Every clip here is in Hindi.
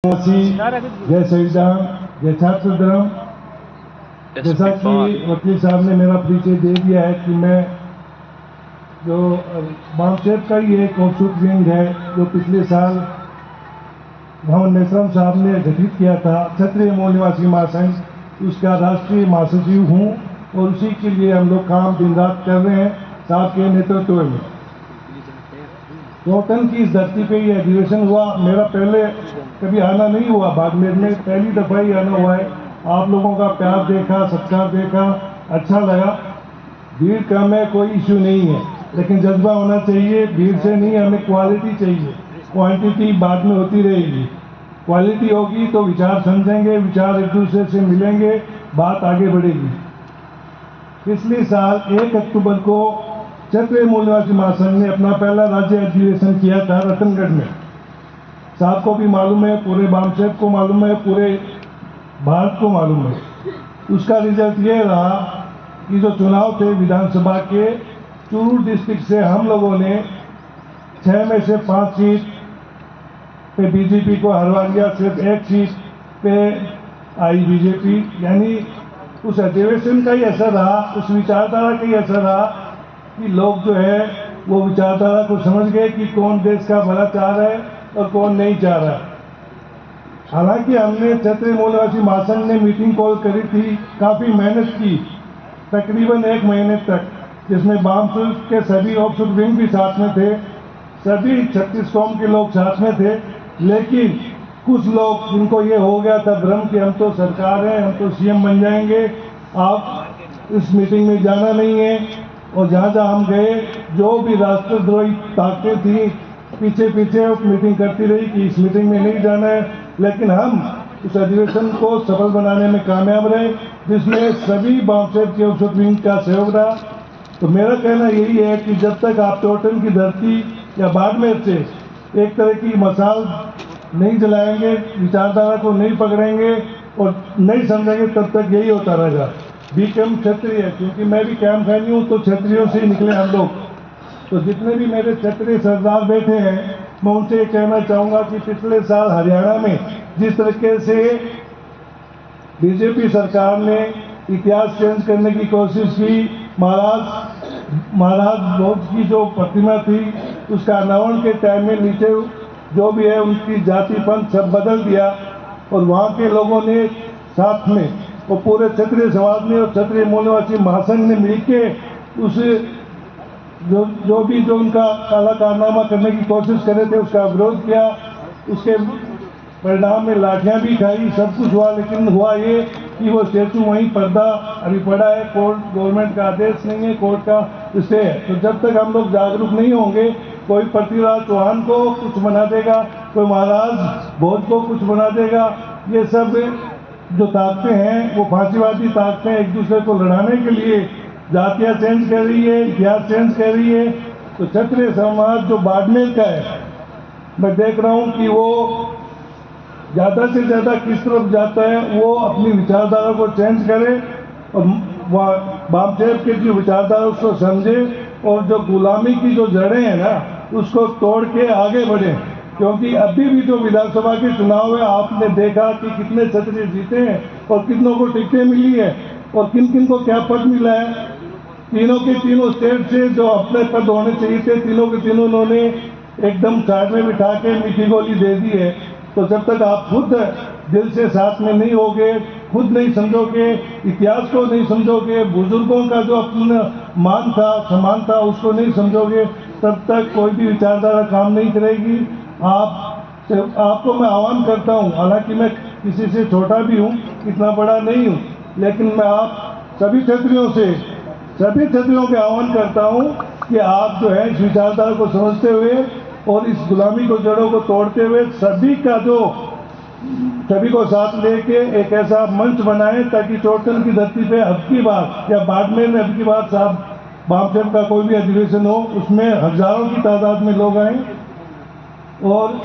जय संविधान, जय छात्र धर्म। जैसा कि वकील साहब ने मेरा परिचय दे दिया है कि मैं जो बामसेब का ही एक औषध विंग है जो पिछले साल मोहम्मद नेसरम साहब ने गठित किया था, क्षत्रिय मूल निवासी महासंघ, उसका राष्ट्रीय महासचिव हूँ और उसी के लिए हम लोग काम दिन रात कर रहे हैं साहब के नेतृत्व में। टोटन की इस धरती पे ये अधिवेशन हुआ, मेरा पहले कभी आना नहीं हुआ, बाड़मेर में पहली दफा ही आना हुआ है। आप लोगों का प्यार देखा, सत्कार देखा, अच्छा लगा। भीड़ कम है, कोई इश्यू नहीं है, लेकिन जज्बा होना चाहिए। भीड़ से नहीं, हमें क्वालिटी चाहिए, क्वांटिटी बाद में होती रहेगी। क्वालिटी होगी तो विचार समझेंगे, विचार एक दूसरे से मिलेंगे, बात आगे बढ़ेगी। पिछले साल 1 अक्टूबर को क्षत्रिय मूल निवासी महासंघ ने अपना पहला राज्य अधिवेशन किया था रतनगढ़ में। साहब को भी मालूम है, पूरे बामसेब को मालूम है, पूरे भारत को मालूम है। उसका रिजल्ट ये रहा कि जो चुनाव थे विधानसभा के, चूरू डिस्ट्रिक्ट से हम लोगों ने 6 में से 5 सीट पे बीजेपी को हरवा दिया, सिर्फ 1 सीट पे आई बीजेपी। यानी उस अधिवेशन का ही असर रहा, उस विचारधारा का ही असर रहा कि लोग जो है वो विचारधारा को समझ गए कि कौन देश का भला चाह रहा है और कौन नहीं चाह रहा। हालांकि हमने क्षत्रिय मूल निवासी महासंघ ने मीटिंग कॉल करी थी, काफ़ी मेहनत की, तकरीबन 1 महीने तक, जिसमें बामसेब के सभी ऑफिसर विंग भी साथ में थे, सभी 36 कौम के लोग साथ में थे। लेकिन कुछ लोग, जिनको ये हो गया था भ्रम कि हम तो सरकार है, हम तो सीएम बन जाएंगे, आप इस मीटिंग में जाना नहीं है। और जहाँ जहाँ हम गए, जो भी राष्ट्रद्रोही ताकतें थी पीछे पीछे मीटिंग करती रही कि इस मीटिंग में नहीं जाना है। लेकिन हम उस अधिवेशन को सफल बनाने में कामयाब रहे, जिसमें सभी बामसेब के औषध विंग का सहयोग रहा। तो मेरा कहना यही है कि जब तक आप टोटन की धरती या बाड़मेर से एक तरह की मसाल नहीं जलाएंगे, विचारधारा को नहीं पकड़ेंगे और नहीं समझेंगे, तब तक यही होता रहेगा। बीकेम क्षत्रिय है, क्योंकि मैं भी कैम खानी हूँ, तो क्षत्रियों से ही निकले हम लोग। तो जितने भी मेरे क्षत्रिय सरदार बैठे हैं, मैं उनसे ये कहना चाहूँगा कि पिछले साल हरियाणा में जिस तरीके से बीजेपी सरकार ने इतिहास चेंज करने की कोशिश की, महाराज भोज की जो प्रतिमा थी उसका अनावरण के टाइम में नीचे जो भी है उनकी जाति पंथ सब बदल दिया, और वहाँ के लोगों ने साथ में और पूरे क्षत्रिय समाज ने और क्षत्रिय मूल निवासी महासंघ ने मिलकर उस जो उनका काला कारनामा करने की कोशिश कर रहे थे उसका विरोध किया। उसके परिणाम में लाठियां भी खाई, सब कुछ हुआ, लेकिन हुआ ये कि वो स्टेचू वहीं पर्दा अभी पड़ा है। कोर्ट, गवर्नमेंट का आदेश नहीं है, कोर्ट का स्टे है। तो जब तक हम लोग जागरूक नहीं होंगे, कोई पृथ्वीराज चौहान को कुछ बना देगा, कोई महाराज भोज को कुछ बना देगा। ये सब जो ताकतें हैं वो फांसीवादी ताकतें, एक दूसरे को लड़ाने के लिए जातियाँ चेंज कर रही है, इतिहास चेंज कर रही है। तो क्षत्रिय समाज जो बाड़मेर का है, मैं देख रहा हूँ कि वो ज़्यादा से ज़्यादा किस तरफ जाता है, वो अपनी विचारधारा को चेंज करे और बामसेब के जो विचारधारा उसको समझे, और जो गुलामी की जो जड़ें हैं ना उसको तोड़ के आगे बढ़े। क्योंकि अभी भी जो विधानसभा के चुनाव है, आपने देखा कि कितने क्षत्रिय जीते हैं और कितनों को टिकटें मिली है और किन किन को क्या पद मिला है। तीनों के तीनों स्टेट से जो अपने पद होने चाहिए थे, तीनों के तीनों उन्होंने एकदम साइड में बिठा के मीठी गोली दे दी है। तो जब तक आप खुद दिल से साथ में नहीं होगे, खुद नहीं समझोगे, इतिहास को नहीं समझोगे, बुजुर्गों का जो अपना मान था, सम्मान था, उसको नहीं समझोगे, तब तक कोई भी विचारधारा काम नहीं करेगी। आपको मैं आह्वान करता हूँ, हालांकि मैं किसी से छोटा भी हूँ, इतना बड़ा नहीं हूँ, लेकिन मैं आप सभी क्षत्रियों के आह्वान करता हूँ कि आप जो है इस विचारधारा को समझते हुए और इस गुलामी को जड़ों को तोड़ते हुए सभी को साथ लेके एक ऐसा मंच बनाएं ताकि टोटन की धरती पे अब की बार या बाड़मेर में अब की बार साहब बामसेब का कोई भी अधिवेशन हो, उसमें हजारों की तादाद में लोग आएँ और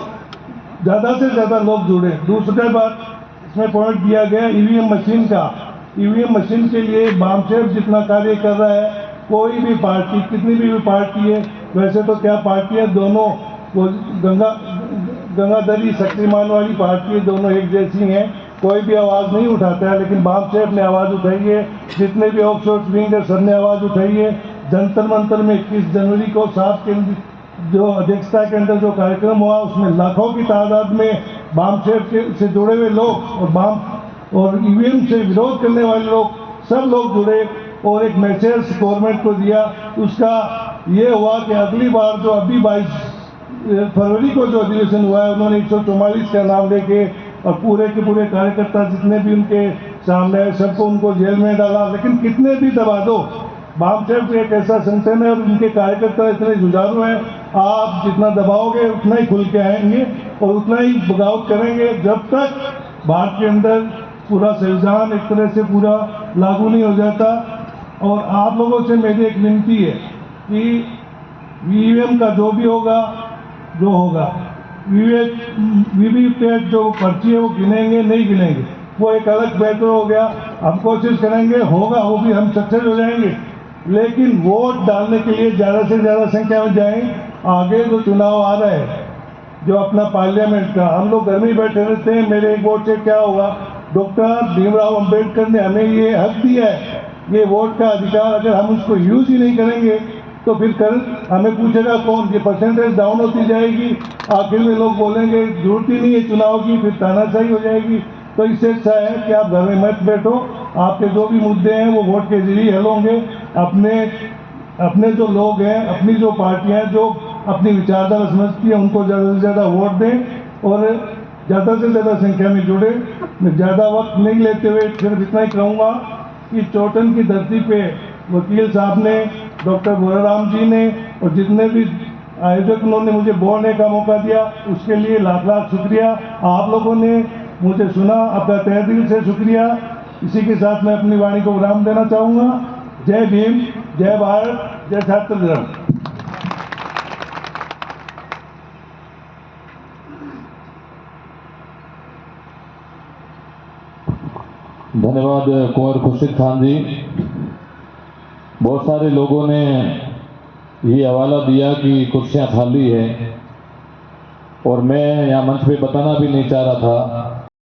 ज़्यादा से ज़्यादा लोग जुड़े। दूसरी बात इसमें पॉइंट दिया गया ईवीएम मशीन का। ईवीएम मशीन के लिए बामसेब जितना कार्य कर रहा है, कोई भी पार्टी, कितनी भी पार्टी है, वैसे तो क्या पार्टी है, दोनों वो गंगाधरी शक्तिमान वाली पार्टी दोनों एक जैसी हैं, कोई भी आवाज़ नहीं उठाता है, लेकिन बाम साहब ने आवाज़ उठाई है, जितने भी ऑफशोर विंग है सब ने आवाज़ उठाई है। जंतर मंतर में 21 जनवरी को साहब के जो अध्यक्षता के अंदर जो कार्यक्रम हुआ उसमें लाखों की तादाद में बाम साहब से जुड़े हुए लोग और ईवीएम से विरोध करने वाले लोग सब लोग जुड़े और एक मैसेज गवर्नमेंट को दिया। उसका ये हुआ कि अगली बार जो अभी 22 फरवरी को जो अधिवेशन हुआ है उन्होंने 144 का नाम लेके और पूरे के पूरे कार्यकर्ता जितने भी उनके सामने आए सबको उनको जेल में डाला। लेकिन कितने भी दबा दो, बाम साहब एक ऐसा संगठन है और उनके कार्यकर्ता इतने जुझारू हैं, आप जितना दबाओगे उतना ही खुल के आएंगे और उतना ही बगावत करेंगे जब तक भारत के अंदर पूरा संविधान एक तरह से पूरा लागू नहीं हो जाता। और आप लोगों से मेरी एक विनती है कि वीवीएम का जो भी होगा जो होगा, वीवीपैट जो पर्ची है वो गिनेंगे नहीं गिनेंगे वो एक अलग मैटर हो गया। हम कोशिश करेंगे, होगा वो भी, हम सक्सेस हो जाएंगे, लेकिन वोट डालने के लिए ज़्यादा से ज़्यादा संख्या में जाएं। आगे जो चुनाव आ रहा है जो अपना पार्लियामेंट का, हम लोग घर में बैठे रहते हैं, मेरे एक वोट से क्या होगा। डॉक्टर भीमराव अंबेडकर ने हमें ये हक दिया है, ये वोट का अधिकार, अगर हम उसको यूज ही नहीं करेंगे तो फिर कल हमें पूछेगा कौन। ये परसेंटेज डाउन होती जाएगी, आखिर में लोग बोलेंगे जरूरत ही नहीं है चुनाव की, फिर तानाशाही हो जाएगी। तो इससे अच्छा है कि आप घर में मत बैठो, आपके जो भी मुद्दे हैं वो वोट के जरिए हल होंगे। अपने जो लोग हैं, अपनी जो पार्टियां जो अपनी विचारधारा समझती हैं उनको ज़्यादा से ज़्यादा वोट दें और ज़्यादा से ज़्यादा संख्या में जुड़े। मैं ज़्यादा वक्त नहीं लेते हुए सिर्फ इतना ही कहूँगा कि चौटन की धरती पे वकील साहब ने, डॉक्टर बोराराम जी ने और जितने भी आयोजक उन्होंने मुझे बोलने का मौका दिया उसके लिए लाख लाख शुक्रिया। आप लोगों ने मुझे सुना, आपका तहे दिल से शुक्रिया। इसी के साथ मैं अपनी वाणी को विराम देना चाहूँगा। जय भीम, जय भारत, जय छात्र धर्म। धन्यवाद कुंवर खुर्शीद खान जी। बहुत सारे लोगों ने ये हवाला दिया कि कुर्सियां खाली है और मैं यहाँ मंच पे बताना भी नहीं चाह रहा था